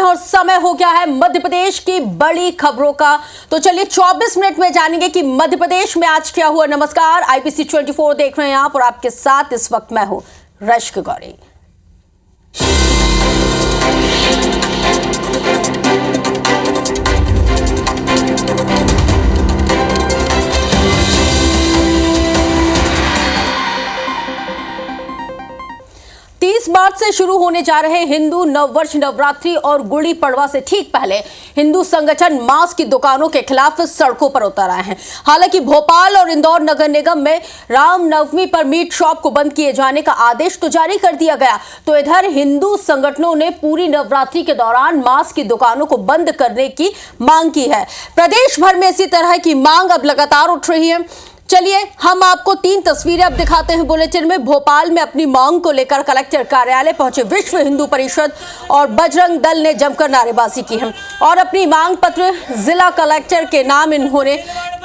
और समय हो गया है मध्य प्रदेश की बड़ी खबरों का। तो चलिए 24 मिनट में जानेंगे कि मध्य प्रदेश में आज क्या हुआ। नमस्कार, IPC 24 देख रहे हैं आप और आपके साथ इस वक्त मैं हूं रश्क गौरी। मार्च से शुरू होने जा रहे हिंदू नववर्ष नवरात्रि और गुड़ी पड़वा से ठीक पहले हिंदू संगठन मांस की दुकानों के खिलाफ सड़कों पर उतर आए हैं। हालांकि भोपाल और इंदौर नगर निगम में रामनवमी पर मीट शॉप को बंद किए जाने का आदेश तो जारी कर दिया गया, तो इधर हिंदू संगठनों ने पूरी नवरात्रि के दौरान मांस की दुकानों को बंद करने की मांग की है। प्रदेश भर में इसी तरह की मांग अब लगातार उठ रही है। चलिए हम आपको 3 तस्वीरें अब दिखाते हैं बुलेटिन में। भोपाल में अपनी मांग को लेकर कलेक्टर कार्यालय पहुंचे विश्व हिंदू परिषद और बजरंग दल ने जमकर नारेबाजी की है और अपनी मांग पत्र जिला कलेक्टर के नाम इन्होंने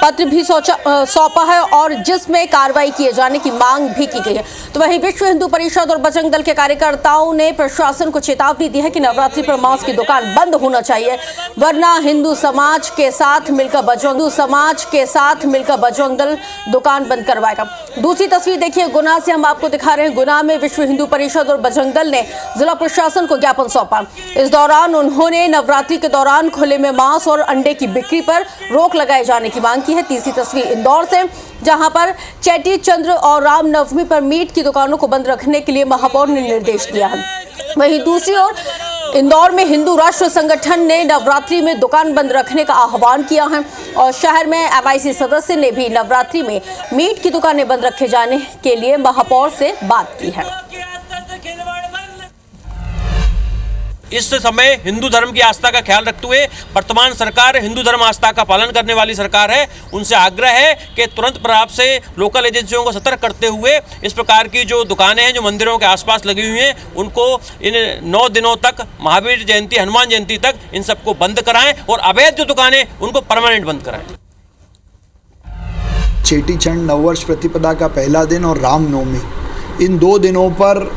पत्र भी सौंपा है और जिसमें कार्रवाई किए जाने की मांग भी की गई है। तो वहीं विश्व हिंदू परिषद और बजरंग दल के कार्यकर्ताओं ने प्रशासन को चेतावनी दी है कि नवरात्रि पर मांस की दुकान बंद होना चाहिए, वरना हिंदू समाज के साथ मिलकर बजरंग दल दुकान बंद करवाएगा। दूसरी तस्वीर देखिए, गुना से हम आपको दिखा रहे हैं। गुना में विश्व हिंदू परिषद और बजरंग दल ने जिला प्रशासन को ज्ञापन सौंपा। इस दौरान उन्होंने नवरात्रि के दौरान खुले में मांस और अंडे की बिक्री पर रोक लगाए जाने की मांग की है। तीसरी तस्वीर इंदौर से, जहां पर चेटी चंद्र और रामनवमी पर मीट की दुकानों को बंद रखने के लिए महापौर ने निर्देश दिया है। वहीं दूसरी ओर इंदौर में हिंदू राष्ट्र संगठन ने नवरात्रि में दुकान बंद रखने का आह्वान किया है और शहर में MIC सदस्य ने भी नवरात्रि में मीट की दुकानें बंद रखे जाने के लिए महापौर से बात की है। इस समय हिंदू धर्म की आस्था का ख्याल रखते हुए वर्तमान सरकार हिंदू धर्म आस्था का पालन करने वाली सरकार है। उनसे आग्रह है कि तुरंत प्रभाव से लोकल एजेंसियों को सतर्क करते हुए इस प्रकार की जो दुकानें हैं जो मंदिरों के आसपास लगी हुई हैं उनको इन 9 दिनों तक, महावीर जयंती, हनुमान जयंती तक इन सबको बंद कराएं और अवैध जो दुकानें उनको परमानेंट बंद कराएं। चेटी चंड नववर्ष प्रतिपदा का पहला दिन और रामनवमी, इन 2 दिनों पर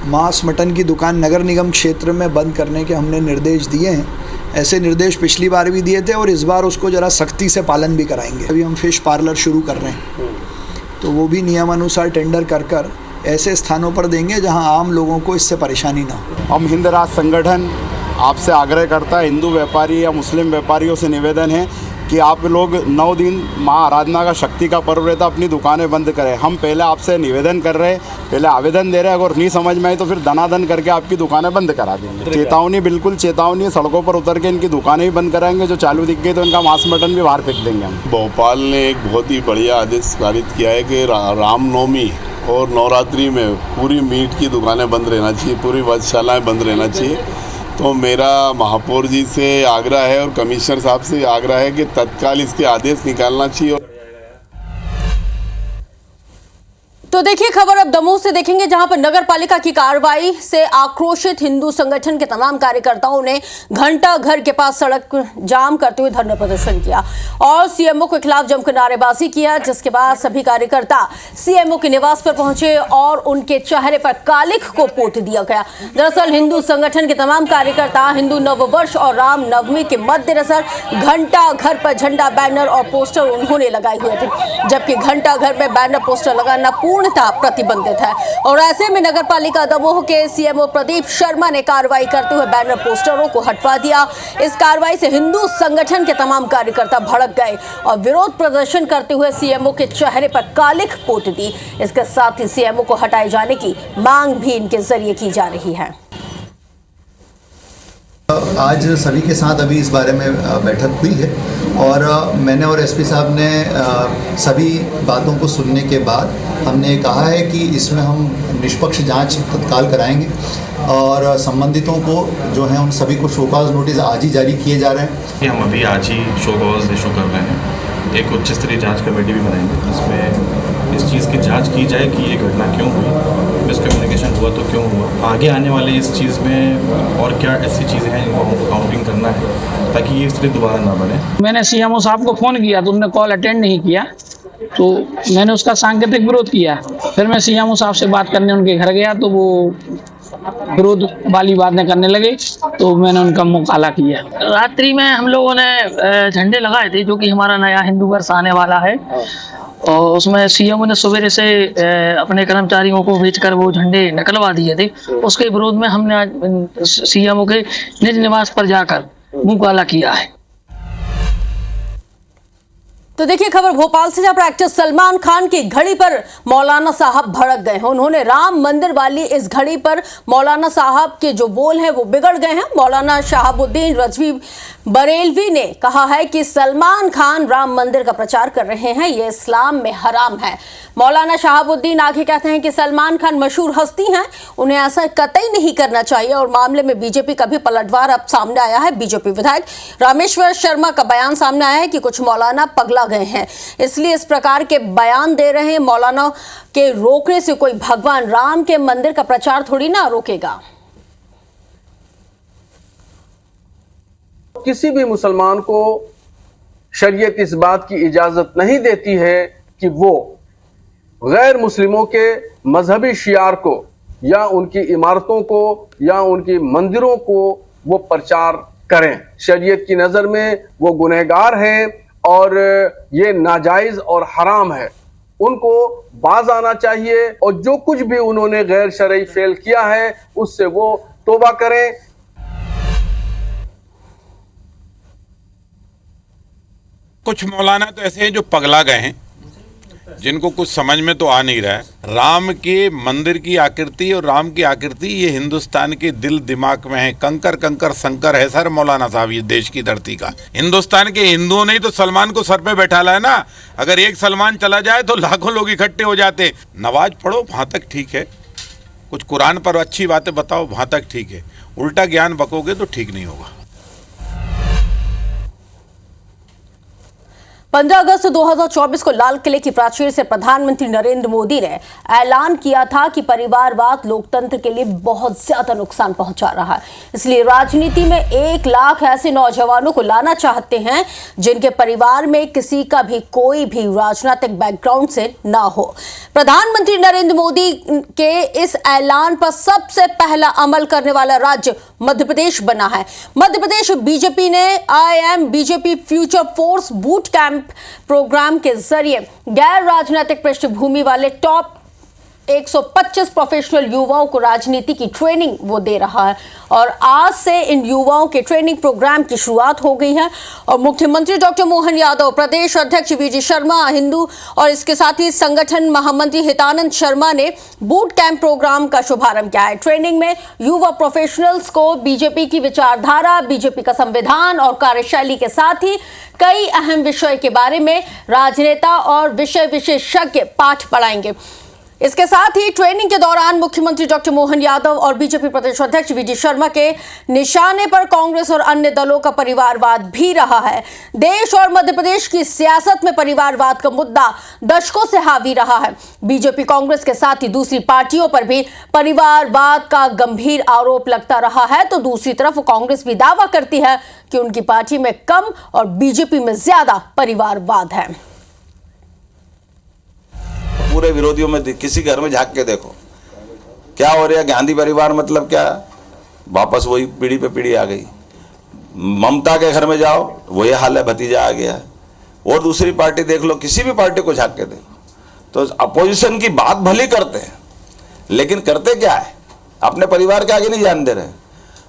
मांस मटन की दुकान नगर निगम क्षेत्र में बंद करने के हमने निर्देश दिए हैं। ऐसे निर्देश पिछली बार भी दिए थे और इस बार उसको ज़रा सख्ती से पालन भी कराएंगे। अभी हम फिश पार्लर शुरू कर रहे हैं तो वो भी नियमानुसार टेंडर कर ऐसे स्थानों पर देंगे जहां आम लोगों को इससे परेशानी ना हो। हम हिंद राष्ट्र संगठन आपसे आग्रह करता है, हिंदू व्यापारी या मुस्लिम व्यापारियों से निवेदन है कि आप लोग 9 दिन माँ आराधना का शक्ति का पर्व रहता, अपनी दुकानें बंद करें। हम पहले आपसे निवेदन कर रहे हैं, पहले आवेदन दे रहे हैं, अगर नहीं समझ में आई तो फिर दनादन करके आपकी दुकानें बंद करा देंगे। चेतावनी, बिल्कुल चेतावनी, सड़कों पर उतर के इनकी दुकानें भी बंद कराएंगे। जो चालू दिख गई तो इनका मांस मटन भी बाहर फेंक देंगे हम। भोपाल ने एक बहुत ही बढ़िया आदेश पारित किया है कि रामनवमी और नवरात्रि में पूरी मीट की दुकानें बंद रहना चाहिए, पूरी वधशालाएँ बंद रहना चाहिए। तो मेरा महापौर जी से आग्रह है और कमिश्नर साहब से आग्रह है कि तत्काल इसके आदेश निकालना चाहिए। तो देखिए खबर अब दमोह से देखेंगे, जहां पर नगर पालिका की कार्रवाई से आक्रोशित हिंदू संगठन के तमाम कार्यकर्ताओं ने घंटा घर के पास सड़क जाम करते हुए धरना प्रदर्शन किया और CMO के खिलाफ जमकर नारेबाजी किया, जिसके बाद सभी कार्यकर्ता CMO के निवास पर पहुंचे और उनके चेहरे पर कालिख को पोत दिया गया। दरअसल हिंदू संगठन के तमाम कार्यकर्ता हिंदू नववर्ष और रामनवमी के मद्देनजर घंटा घर पर झंडा, बैनर और पोस्टर उन्होंने लगाए हुए थे, जबकि घंटा घर में बैनर पोस्टर लगाना पूर्णतः प्रतिबंधित है। और ऐसे में नगर पालिका दमोह के CMO प्रदीप शर्मा ने कार्रवाई करते हुए बैनर पोस्टरों को हटवा दिया। इस कार्रवाई से हिंदू संगठन के तमाम कार्यकर्ता भड़क गए और विरोध प्रदर्शन करते हुए CMO के चेहरे पर कालिख पोत दी। इसके साथ ही CMO को हटाए जाने की मांग भी इनके जरिए की जा रही है। आज सभी के साथ अभी इस बारे में बैठक हुई है और मैंने और SP साहब ने सभी बातों को सुनने के बाद हमने कहा है कि इसमें हम निष्पक्ष जांच तत्काल कराएंगे और संबंधितों को जो है उन सभी को शो कॉज नोटिस आज ही जारी किए जा रहे हैं। हम अभी आज ही शो कॉज इशू कर रहे हैं। एक उच्च स्तरीय जांच कमेटी भी बनाएंगे जिसमें इस चीज़ की जांच की जाए कि ये घटना क्यों हुई, मिसकम्युनिकेशन हुआ तो क्यों हुआ, आगे आने वाले इस चीज़ में और क्या ऐसी चीज़ें हैं जिनको हमको काउंटिंग करना है ताकि ये स्थिति दोबारा ना बने। मैंने CMO साहब को फ़ोन किया तो उन्होंने कॉल अटेंड नहीं किया, तो मैंने उसका सांकेतिक विरोध किया। फिर मैं CMO साहब से बात करने उनके घर गया तो वो विरोध वाली बातें करने लगे, तो मैंने उनका मुकाला किया। रात्रि में हम लोगों ने झंडे लगाए थे, जो कि हमारा नया हिंदू वर्ष आने वाला है, और उसमें सीएम ने सवेरे से अपने कर्मचारियों को भेजकर वो झंडे निकलवा दिए थे। उसके विरोध में हमने आज सीएम के निज निवास पर जाकर मुकाला किया है। तो देखिए खबर भोपाल से, जहां पर एक्टर सलमान खान की घड़ी पर मौलाना साहब भड़क गए हैं। उन्होंने राम मंदिर वाली इस घड़ी पर मौलाना साहब के जो बोल हैं वो बिगड़ गए हैं। मौलाना शहाबुद्दीन रजवी बरेलवी ने कहा है कि सलमान खान राम मंदिर का प्रचार कर रहे हैं, ये इस्लाम में हराम है। मौलाना शहाबुद्दीन आगे कहते हैं कि सलमान खान मशहूर हस्ती हैं, उन्हें ऐसा कतई नहीं करना चाहिए। और मामले में बीजेपी का भी पलटवार अब सामने आया है। बीजेपी विधायक रामेश्वर शर्मा का बयान सामने आया है कि कुछ मौलाना पगला गए हैं, इसलिए इस प्रकार के बयान दे रहे हैं। मौलाना के रोकने से कोई भगवान राम के मंदिर का प्रचार थोड़ी ना रोकेगा। किसी भी मुसलमान को शरीयत इस बात की इजाजत नहीं देती है कि वो गैर मुस्लिमों के मजहबी शियार को या उनकी इमारतों को या उनकी मंदिरों को वो प्रचार करें। शरीयत की नजर में वो गुनहगार हैं और ये नाजायज और हराम है। उनको बाज आना चाहिए और जो कुछ भी उन्होंने गैर शरई फेल किया है उससे वो तौबा करें। कुछ मौलाना तो ऐसे हैं जो पगला गए हैं, जिनको कुछ समझ में तो आ नहीं रहा है। राम के मंदिर की आकृति और राम की आकृति ये हिंदुस्तान के दिल दिमाग में है। कंकर कंकर शंकर है सर मौलाना साहब ये देश की धरती का। हिंदुस्तान के हिंदुओं ने ही तो सलमान को सर पे बैठा लाया ना। अगर एक सलमान चला जाए तो लाखों लोग इकट्ठे हो जाते। नमाज पढ़ो वहाँ तक ठीक है, कुछ कुरान पर अच्छी बातें बताओ वहाँ तक ठीक है, उल्टा ज्ञान बकोगे तो ठीक नहीं होगा। 15 अगस्त 2024 को लाल किले की प्राचीर से प्रधानमंत्री नरेंद्र मोदी ने ऐलान किया था कि परिवारवाद लोकतंत्र के लिए बहुत ज्यादा नुकसान पहुंचा रहा है, इसलिए राजनीति में 1 लाख ऐसे नौजवानों को लाना चाहते हैं जिनके परिवार में किसी का भी कोई भी राजनीतिक बैकग्राउंड से ना हो। प्रधानमंत्री नरेंद्र मोदी के इस ऐलान पर सबसे पहला अमल करने वाला राज्य मध्य प्रदेश बना है। मध्य प्रदेश बीजेपी ने IIM BJP future force boot camp program के जरिए गैर राजनीतिक पृष्ठभूमि वाले टॉप 125 प्रोफेशनल युवाओं को राजनीति की ट्रेनिंग वो दे रहा है और आज से इन युवाओं के ट्रेनिंग प्रोग्राम की शुरुआत हो गई है। और मुख्यमंत्री डॉक्टर मोहन यादव, प्रदेश अध्यक्ष वीजी शर्मा हिंदू और इसके साथ ही संगठन महामंत्री हितानंद शर्मा ने बूट कैंप प्रोग्राम का शुभारंभ किया है। ट्रेनिंग में युवा प्रोफेशनल्स को बीजेपी की विचारधारा, बीजेपी का संविधान और कार्यशैली के साथ ही कई अहम विषय के बारे में राजनेता और विषय विशेषज्ञ पाठ पढ़ाएंगे। इसके साथ ही ट्रेनिंग के दौरान मुख्यमंत्री डॉक्टर मोहन यादव और बीजेपी प्रदेश अध्यक्ष वीडी शर्मा के निशाने पर कांग्रेस और अन्य दलों का परिवारवाद भी रहा है। देश और मध्य प्रदेश की सियासत में परिवारवाद का मुद्दा दशकों से हावी रहा है। बीजेपी कांग्रेस के साथ ही दूसरी पार्टियों पर भी परिवारवाद का गंभीर आरोप लगता रहा है, तो दूसरी तरफ कांग्रेस भी दावा करती है कि उनकी पार्टी में कम और बीजेपी में ज्यादा परिवारवाद है। पूरे विरोधियों में किसी घर में झांक के देखो क्या हो रहा है। गांधी परिवार मतलब क्या, वापस वही पीढ़ी पे पीढ़ी आ गई। ममता के घर में जाओ वही हाल है, भतीजा आ गया है। और दूसरी पार्टी देख लो, किसी भी पार्टी को झांक के देखो, तो अपोजिशन की बात भली करते हैं लेकिन करते क्या है, अपने परिवार के आगे नहीं जान दे रहे।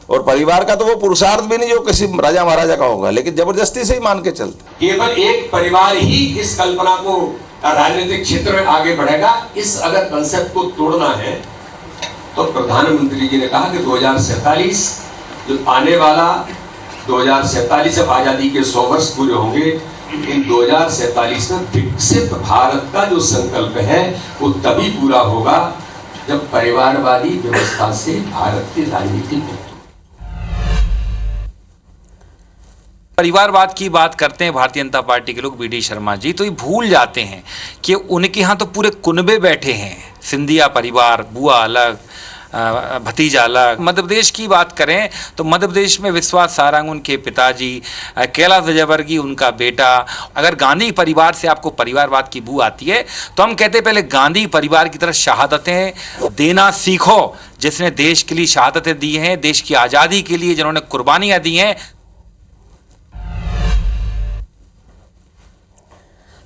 और परिवार का तो वो पुरुषार्थ भी नहीं जो किसी राजा महाराजा का होगा, लेकिन जबरदस्ती से ही मान के चलते। केवल एक परिवार ही इस कल्पना को राजनीतिक क्षेत्र में आगे बढ़ेगा। इस अगर कंसेप्ट को तोड़ना है तो प्रधानमंत्री जी ने कहा कि 2047 जो आने वाला 2047 जब आजादी के 100 वर्ष पूरे होंगे, इन 2047 में विकसित भारत का जो संकल्प है वो तभी पूरा होगा जब परिवारवादी व्यवस्था से भारत की राजनीति में। परिवारवाद की बात करते हैं भारतीय जनता पार्टी के लोग, वीडी शर्मा जी, तो ये भूल जाते हैं कि उनके यहाँ तो पूरे कुनबे बैठे हैं। सिंधिया परिवार, बुआ अलग, भतीजा अलग। मध्य प्रदेश की बात करें तो मध्य प्रदेश में विश्वास सारंग उनके पिताजी, कैलाश विजयवर्गीय उनका बेटा। अगर गांधी परिवार से आपको परिवारवाद की बू आती है तो हम कहते हैं पहले गांधी परिवार की तरह शहादतें देना सीखो, जिसने देश के लिए शहादतें दी हैं, देश की आज़ादी के लिए जिन्होंने कुर्बानियां दी हैं।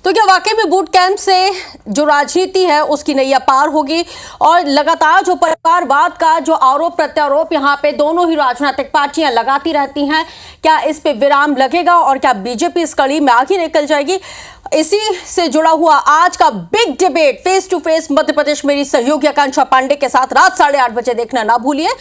तो क्या वाकई में बूट कैंप से जो राजनीति है उसकी नैया पार होगी और लगातार जो परिवारवाद का जो आरोप प्रत्यारोप यहाँ पे दोनों ही राजनीतिक पार्टियां लगाती रहती हैं, क्या इस पे विराम लगेगा और क्या बीजेपी इस कड़ी में आगे निकल जाएगी? इसी से जुड़ा हुआ आज का big debate face to face Madhya Pradesh मेरी सहयोगी आकांक्षा पांडे के साथ रात 8:30 बजे देखना ना भूलिए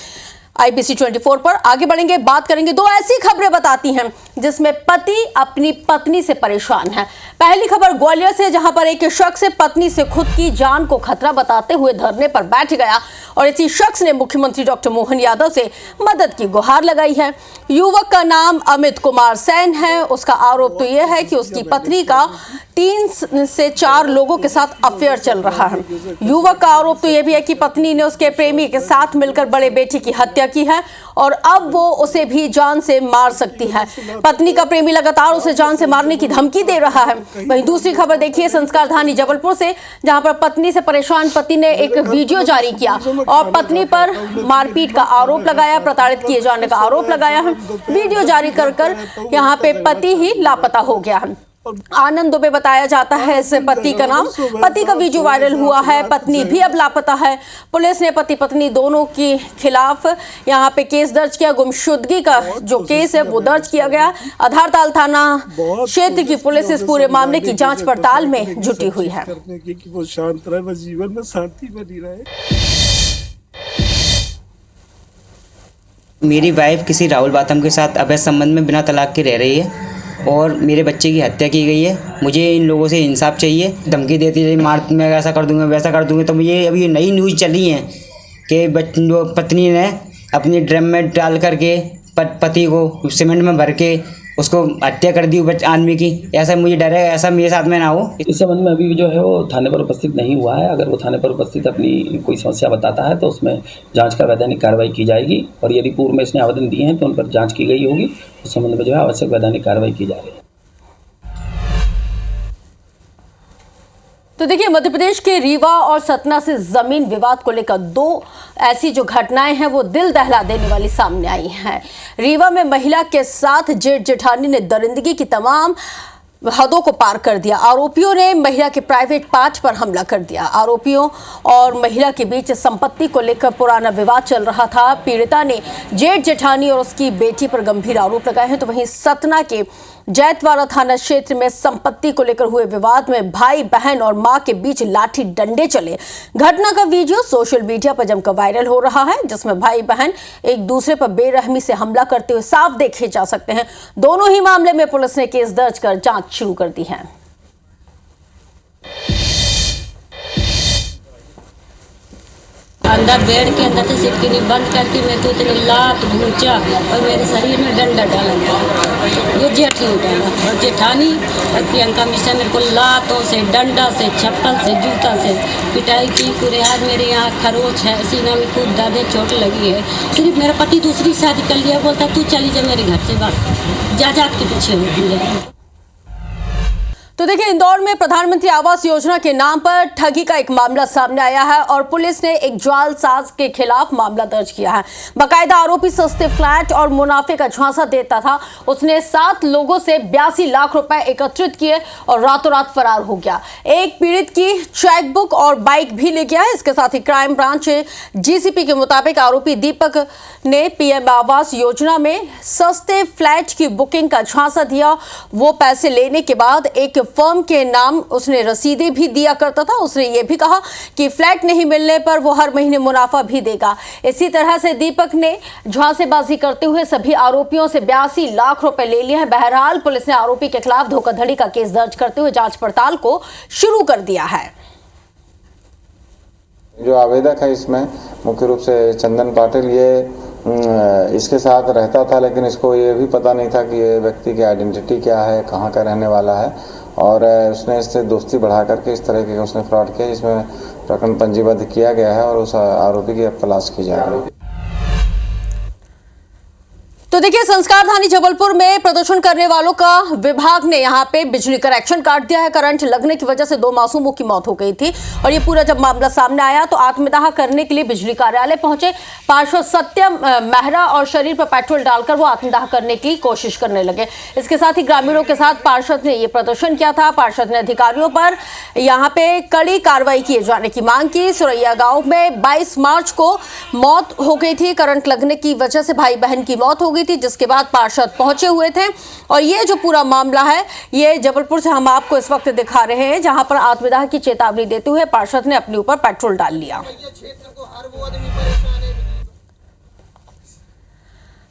IBC 24 पर। आगे बढ़ेंगे, बात करेंगे दो ऐसी खबरें बताती हैं जिसमें पति अपनी पत्नी से परेशान है। पहली खबर ग्वालियर से, जहां पर एक शख्स पत्नी से खुद की जान को खतरा बताते हुए धरने पर बैठ गया और इसी शख्स ने मुख्यमंत्री डॉक्टर मोहन यादव से मदद की गुहार लगाई है। युवक का नाम अमित कुमार सैन है। उसका आरोप तो यह है कि उसकी पत्नी का 3 से 4 लोगों के साथ अफेयर चल रहा है। युवक का आरोप तो यह भी है कि पत्नी ने उसके प्रेमी के साथ मिलकर बड़े बेटे की हत्या की है और अब वो उसे भी जान से मार सकती है। पत्नी का प्रेमी लगातार उसे जान से मारने की धमकी दे रहा है। वहीं दूसरी खबर देखिए संस्कारधानी जबलपुर से, जहां पर पत्नी से परेशान पति ने एक वीडियो जारी किया और पत्नी पर मारपीट का आरोप लगाया, प्रताड़ित किए जाने का आरोप लगाया है। वीडियो जारी कर यहाँ पे पति ही लापता हो गया है। आनंद दुबे बताया जाता है इस पति का नाम। पति का वीडियो वायरल हुआ है, पत्नी भी अब लापता है। पुलिस ने पति पत्नी दोनों के खिलाफ यहाँ पे केस दर्ज किया। गुमशुदगी का जो केस है वो दर्ज किया गया। आधारताल थाना क्षेत्र की पुलिस इस पूरे मामले की जांच पड़ताल में जुटी हुई है। वो शांत रहे, वो जीवन में शांति बनी रहे। मेरी वाइफ किसी राहुल बाथम के साथ अवैध संबंध में बिना तलाक के रह रही है और मेरे बच्चे की हत्या की गई है। मुझे इन लोगों से इंसाफ चाहिए। धमकी देती रही, मार मैं ऐसा कर दूंगा वैसा कर दूंगा। तो मुझे अभी नई न्यूज़ चली है कि पत्नी ने अपनी ड्रम में डाल करके पति को सीमेंट में भर के उसको हत्या कर दी आदमी की। ऐसा मुझे डर है, ऐसा मेरे साथ में ना हो। इस संबंध में अभी जो है वो थाने पर उपस्थित नहीं हुआ है। अगर वो थाने पर उपस्थित अपनी कोई समस्या बताता है तो उसमें जांच का वैधानिक कार्रवाई की जाएगी और यदि पूर्व में इसने आवेदन दिए हैं तो उन पर जांच की गई होगी। उस संबंध में जो है आवश्यक वैधानिक कार्रवाई की जा रही है। तो देखिए मध्य प्रदेश के रीवा और सतना से जमीन विवाद को लेकर दो ऐसी जो घटनाएं हैं वो दिल दहला देने वाली सामने आई हैं। रीवा में महिला के साथ जेठ जेठानी ने दरिंदगी की तमाम हदों को पार कर दिया। आरोपियों ने महिला के प्राइवेट पार्ट पर हमला कर दिया। आरोपियों और महिला के बीच संपत्ति को लेकर पुराना विवाद चल रहा था। पीड़िता ने जेठ जेठानी और उसकी बेटी पर गंभीर आरोप लगाए हैं। तो वहीं सतना के जैतवाड़ा थाना क्षेत्र में संपत्ति को लेकर हुए विवाद में भाई बहन और मां के बीच लाठी डंडे चले। घटना का वीडियो सोशल मीडिया पर जमकर वायरल हो रहा है, जिसमें भाई बहन एक दूसरे पर बेरहमी से हमला करते हुए साफ देखे जा सकते हैं। दोनों ही मामले में पुलिस ने केस दर्ज कर जांच शुरू कर दी है। अंदर बेड के अंदर से सिटकिनी बंद करके मैं तो इतनी लात घूंचा और मेरे शरीर में डंडा डाला गया। ये जेठ ने डाला और जेठानी और प्रियंका मिश्रा मेरे को लातों से, डंडा से, चप्पल से, जूता से पिटाई की। पूरे हाथ मेरे यहाँ खरोच है, सीना में खूब दर्द, चोट लगी है। सिर्फ मेरा पति दूसरी शादी कर लिया, बोलता तू चली जा मेरे घर से, बस जात के पीछे होती है। तो देखिए इंदौर में प्रधानमंत्री आवास योजना के नाम पर ठगी का एक मामला सामने आया है और पुलिस ने एक जालसाज के खिलाफ मामला दर्ज किया है। बाकायदा आरोपी सस्ते फ्लैट और मुनाफे का झांसा देता था। उसने 7 लोगों से 82 लाख रुपए एकत्रित किए और रातों रात फरार हो गया। एक पीड़ित की चेकबुक और बाइक भी ले गया है। इसके साथ ही क्राइम ब्रांच GCP के मुताबिक आरोपी दीपक ने PM आवास योजना में सस्ते फ्लैट की बुकिंग का झांसा दिया। वो पैसे लेने के बाद एक फर्म के नाम उसने रसीदें भी दिया करता था। उसने ये भी कहा कि फ्लैट नहीं मिलने पर वो हर महीने मुनाफा भी देगा। इसी तरह से दीपक ने झांसेबाजी करते हुए सभी आरोपियों से 82 लाख रुपए ले लिए हैं। बहरहाल पुलिस ने आरोपी के खिलाफ धोखाधड़ी का केस दर्ज करते हुए जांच पड़ताल को शुरू कर दिया है। जो आवेदक है इसमें मुख्य रूप से चंदन पाटिल, ये इसके साथ रहता था, लेकिन इसको ये भी पता नहीं था कि ये व्यक्ति की आइडेंटिटी क्या है, कहाँ का रहने वाला है और उसने इससे दोस्ती बढ़ा करके इस तरह के उसने फ्रॉड किया, जिसमें प्रकरण पंजीबद्ध किया गया है और उस आरोपी की अब तलाश की जा रही है। तो देखिए, संस्कारधानी जबलपुर में प्रदर्शन करने वालों का विभाग ने यहां पे बिजली कनेक्शन काट दिया है। करंट लगने की वजह से 2 मासूमों की मौत हो गई थी और ये पूरा जब मामला सामने आया तो आत्मदाह करने के लिए बिजली कार्यालय पहुंचे पार्षद सत्यम मेहरा और शरीर पर पेट्रोल डालकर वो आत्मदाह करने की कोशिश करने लगे। इसके साथ ही ग्रामीणों के साथ पार्षद ने ये प्रदर्शन किया था। पार्षद ने अधिकारियों पर यहाँ पे कड़ी कार्रवाई किए जाने की मांग की। सुरैया गाँव में 22 मार्च को मौत हो गई थी। करंट लगने की वजह से भाई बहन की मौत हो गई थी, जिसके बाद पार्षद पहुंचे हुए थे। और ये जो पूरा मामला है, ये जबलपुर से हम आपको इस वक्त दिखा रहे हैं, जहां पर आत्मदाह की चेतावनी देते हुए पार्षद ने अपने ऊपर पेट्रोल डाल लिया।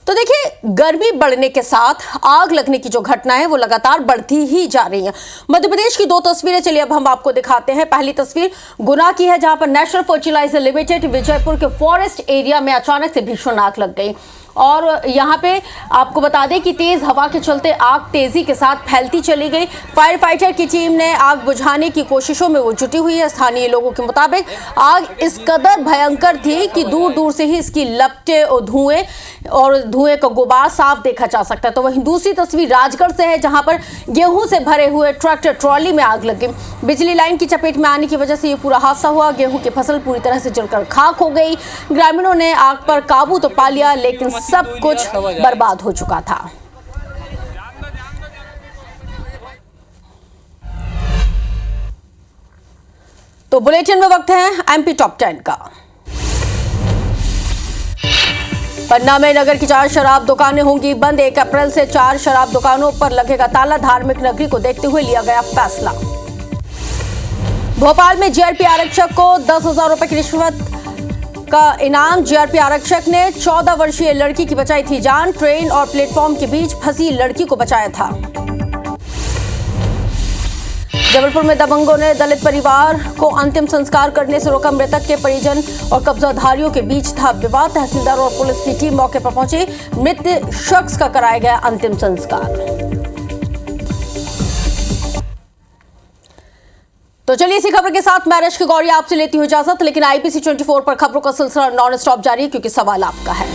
तो देखिए, गर्मी बढ़ने के साथ आग लगने की जो घटना है वो लगातार बढ़ती ही जा रही है। मध्य प्रदेश की 2 तस्वीरें चलिए अब हम आपको दिखाते हैं। पहली तस्वीर गुना की है, जहां पर नेशनल फर्टिलाइजर लिमिटेड विजयपुर के फॉरेस्ट एरिया में अचानक से भीषण आग लग गई। और यहाँ पे आपको बता दें कि तेज हवा के चलते आग तेजी के साथ फैलती चली गई। फायर फाइटर की टीम ने आग बुझाने की कोशिशों में वो जुटी हुई है। स्थानीय लोगों के मुताबिक आग इस कदर भयंकर थी कि दूर दूर से ही इसकी लपटें और धुएं का गुबार साफ देखा जा सकता है। तो वहीं दूसरी तस्वीर राजगढ़ से है, जहां पर गेहूं से भरे हुए ट्रैक्टर ट्रॉली में आग लग गई। बिजली लाइन की चपेट में आने की वजह से ये पूरा हादसा हुआ। गेहूं की फसल पूरी तरह से जलकर खाक हो गई। ग्रामीणों ने आग पर काबू तो पा लिया, लेकिन सब कुछ बर्बाद हो चुका था। तो बुलेटिन में वक्त है एमपी टॉप 10 का। पन्ना में नगर की 4 शराब दुकानें होंगी बंद। 1 अप्रैल से 4 शराब दुकानों पर लगेगा ताला। धार्मिक नगरी को देखते हुए लिया गया फैसला। भोपाल में जीआरपी आरक्षक को 10,000 रुपए की रिश्वत का इनाम। जीआरपी आरक्षक ने 14 वर्षीय लड़की की बचाई थी जान। ट्रेन और प्लेटफॉर्म के बीच फंसी लड़की को बचाया था। जबलपुर में दबंगों ने दलित परिवार को अंतिम संस्कार करने से रोका। मृतक के परिजन और कब्जाधारियों के बीच था विवाद। तहसीलदार और पुलिस की टीम मौके पर पहुंची। मृत शख्स का कराया गया अंतिम संस्कार। तो चलिए इसी खबर के साथ मैं रश्मि गौरी आपसे लेती हूं इजाजत, लेकिन आईपीसी 24 पर खबरों का सिलसिला नॉन स्टॉप जारी है, क्योंकि सवाल आपका है।